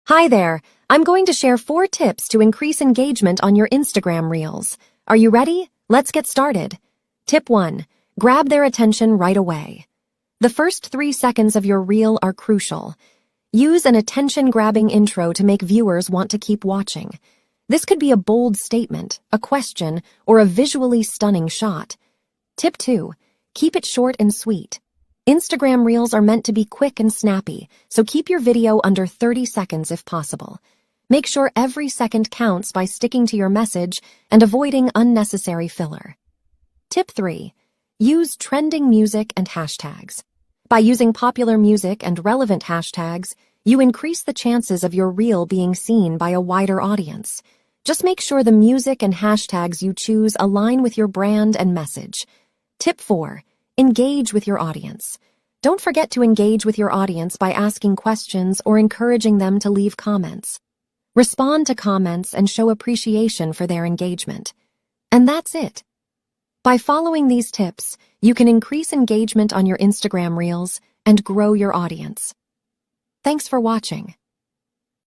Hi there. I'm going to share 4 tips to increase engagement on your Instagram Reels. Are you ready? Let's get started. Tip 1. Grab their attention right away. The first 3 seconds of your reel are crucial. Use an attention-grabbing intro to make viewers want to keep watching. This could be a bold statement, a question, or a visually stunning shot. Tip 2. Keep it short and sweet. Instagram Reels are meant to be quick and snappy, so keep your video under 30 seconds if possible. Make sure every second counts by sticking to your message and avoiding unnecessary filler. Tip 3. Use trending music and hashtags. By using popular music and relevant hashtags, you increase the chances of your reel being seen by a wider audience. Just make sure the music and hashtags you choose align with your brand and message. Tip 4. Engage with your audience. Don't forget to engage with your audience by asking questions or encouraging them to leave comments. Respond to comments and show appreciation for their engagement. And that's it. By following these tips, you can increase engagement on your Instagram Reels and grow your audience. Thanks for watching.